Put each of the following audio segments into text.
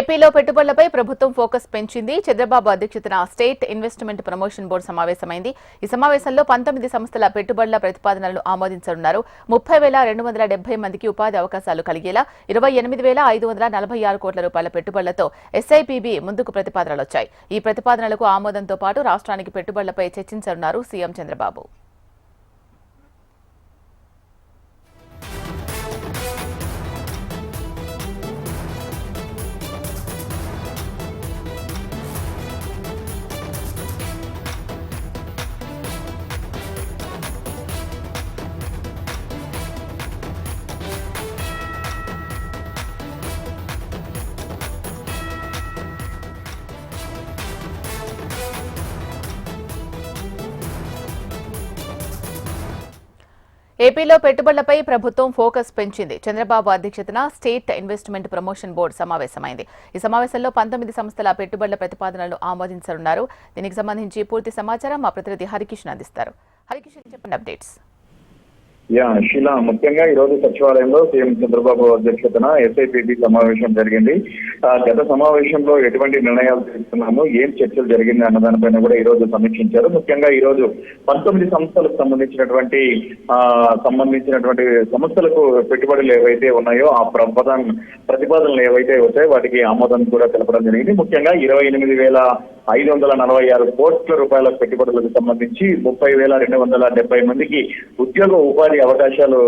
ఏపీలో పెట్టుబడులపై ప్రభుత్వం ఫోకస్ పెంచింది. చంద్రబాబు అధ్యక్షతన స్టేట్ ఇన్వెస్ట్మెంట్ ప్రమోషన్ బోర్డు సమావేశమైంది. ఈ సమావేశంలో 19 సంస్థల పెట్టుబడుల ప్రతిపాదనలను ఆమోదించనున్నారు. 30,270 మందికి ఉపాధి అవకాశాలు కలిగేలా 28,546 కోట్ల రూపాయల పెట్టుబడులతో ఎస్ఐపిబి ముందుకు ప్రతిపాదనలొచ్చాయి. ఈ ప్రతిపాదనలకు ఆమోదంతో పాటు రాష్ట్రానికి పెట్టుబడులపై చర్చించనున్నారు సీఎం చంద్రబాబు. ఏపీలో పెట్టుబడులపై ప్రభుత్వం ఫోకస్ పెంచింది. చంద్రబాబు అధ్యక్షతన స్టేట్ ఇన్వెస్ట్మెంట్ ప్రమోషన్ బోర్డు సమావేశమైంది. ఈ సమావేశంలో 19 సంస్థల పెట్టుబడుల ప్రతిపాదనలు ఆమోదించనున్నారు. దీనికి సంబంధించి పూర్తి సమాచారం మా ప్రతినిధి హరికిషన్ అందిస్తారు. హరికిషన్, చెప్పండి అప్డేట్స్. శీలా, ముఖ్యంగా ఈ రోజు సచివాలయంలో సీఎం చంద్రబాబు అధ్యక్షతన ఎస్ఐపిబి సమావేశం జరిగింది. గత సమావేశంలో ఎటువంటి నిర్ణయాలు తీసుకున్నాము, ఏం చర్చలు జరిగింది అన్న దానిపైన కూడా ఈ రోజు సమీక్షించారు. ముఖ్యంగా ఈ రోజు 19 సంస్థలకు సంబంధించినటువంటి సంస్థలకు పెట్టుబడులు ఏవైతే ఉన్నాయో ఆ ప్రతిపాదనలు ఏవైతే వచ్చాయో వాటికి ఆమోదం కూడా తెలపడం జరిగింది. ముఖ్యంగా 28,546 కోట్ల రూపాయల పెట్టుబడులకు సంబంధించి 30,270 మందికి ఉద్యోగ ఉపాధి అవకాశాలు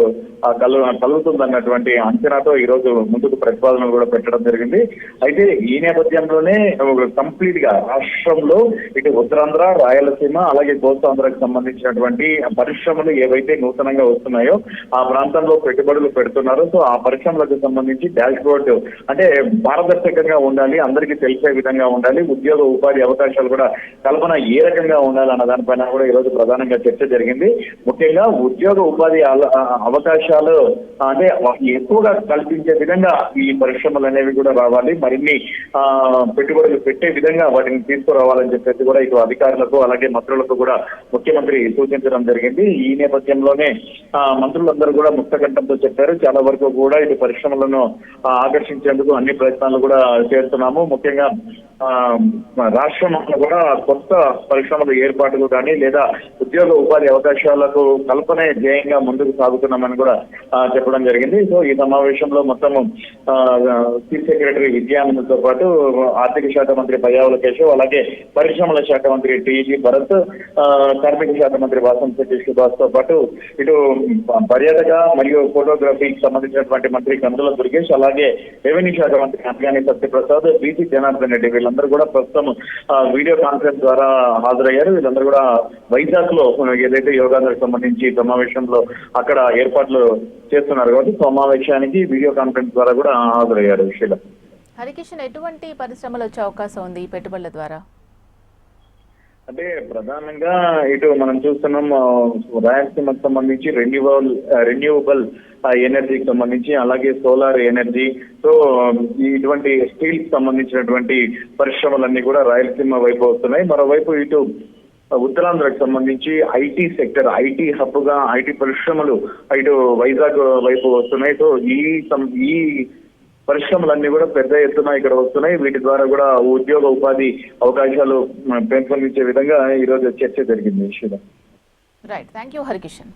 కలుగుతుందన్నటువంటి అంచనాతో ఈ రోజు ముందుకు ప్రతిపాదనలు కూడా పెట్టడం జరిగింది. అయితే ఈ నేపథ్యంలోనే కంప్లీట్ గా రాష్ట్రంలో ఇటు ఉత్తరాంధ్ర, రాయలసీమ అలాగే కోస్తాంధ్రకు సంబంధించినటువంటి పరిశ్రమలు ఏవైతే నూతనంగా వస్తున్నాయో ఆ ప్రాంతంలో పెట్టుబడులు పెడుతున్నారు. సో ఆ పరిశ్రమలకు సంబంధించి డాష్ బోర్డు అంటే పారదర్శకంగా ఉండాలి, అందరికీ తెలిసే విధంగా ఉండాలి, ఉద్యోగ ఉపాధి అవకాశాలు కూడా కల్పన ఏ రకంగా ఉండాలన్న దానిపైన కూడా ఈ రోజు ప్రధానంగా చర్చ జరిగింది. ముఖ్యంగా ఉద్యోగ ఉపాధి అవకాశాలు అంటే ఎక్కువగా కల్పించే విధంగా ఈ పరిశ్రమలు అనేవి కూడా రావాలి, మరిన్ని పెట్టుబడులు పెట్టే విధంగా వాటిని తీసుకురావాలని చెప్పేసి కూడా ఇటు అధికారులకు అలాగే మంత్రులకు కూడా ముఖ్యమంత్రి సూచించడం జరిగింది. ఈ నేపథ్యంలోనే మంత్రులందరూ కూడా ముక్తకంఠంతో చెప్పారు. చాలా వరకు కూడా ఇటు పరిశ్రమలను ఆకర్షించేందుకు అన్ని ప్రయత్నాలు కూడా చేస్తున్నాము. ముఖ్యంగా రాష్ట్రంలో కూడా కొత్త పరిశ్రమల ఏర్పాటుకు కానీ లేదా ఉద్యోగ ఉపాధి అవకాశాలకు కల్పనే ధ్యేయంగా ముందుకు సాగుతున్నామని కూడా చెప్పడం జరిగింది. సో ఈ సమావేశంలో మొత్తము చీఫ్ సెక్రటరీ విద్యానందతో పాటు ఆర్థిక శాఖ మంత్రి పయ్యావుల కేశవ్, అలాగే పరిశ్రమల శాఖ మంత్రి టీజీ భరత్, కార్మిక శాఖ మంత్రి వాసంతి సతీష్ కుమార్ తో పాటు ఇటు పర్యాటక మరియు ఫోటోగ్రఫీకి సంబంధించినటువంటి మంత్రి కందుల దుర్గేష్, అలాగే రెవెన్యూ శాఖ మంత్రి అన్గాని సత్యప్రసాద్, బీసీ జనార్దన్ రెడ్డి వీళ్ళందరూ కూడా ప్రస్తుతం వీడియో కాన్ఫరెన్స్ ద్వారా హాజరయ్యారు. వీళ్ళందరూ కూడా వైజాగ్ లో ఏదైతే యోగాంధ్రకు సంబంధించి సమావేశంలో అక్కడ ఏర్పాట్లు చేస్తున్నారు కాబట్టి సమావేశానికి వీడియో కాన్ఫరెన్స్ ద్వారా కూడా హాజరయ్యారు. విషయంలో హరికిషన్, ఎటువంటి పరిశ్రమలు వచ్చే అవకాశం ఉంది ఈ పెట్టుబడుల ద్వారా? అంటే ప్రధానంగా ఇటు మనం చూస్తున్నాం రాయలసీమకు సంబంధించి రెన్యూవబుల్ ఎనర్జీకి సంబంధించి అలాగే సోలార్ ఎనర్జీ, సో ఇటువంటి స్టీల్ కి సంబంధించినటువంటి పరిశ్రమలన్నీ కూడా రాయలసీమ వైపు వస్తున్నాయి. మరోవైపు ఇటు ఉత్తరాంధ్రకు సంబంధించి ఐటీ సెక్టర్, ఐటీ హబ్ గా ఐటీ పరిశ్రమలు ఇటు వైజాగ్ వైపు వస్తున్నాయి. సో ఈ పరిశ్రమలన్నీ కూడా పెద్ద ఎత్తున ఇక్కడ వస్తున్నాయి. వీటి ద్వారా కూడా ఉద్యోగ ఉపాధి అవకాశాలు పెంపొందించే విధంగా ఈ రోజు చర్చ జరిగింది. Right, thank you Harikishan.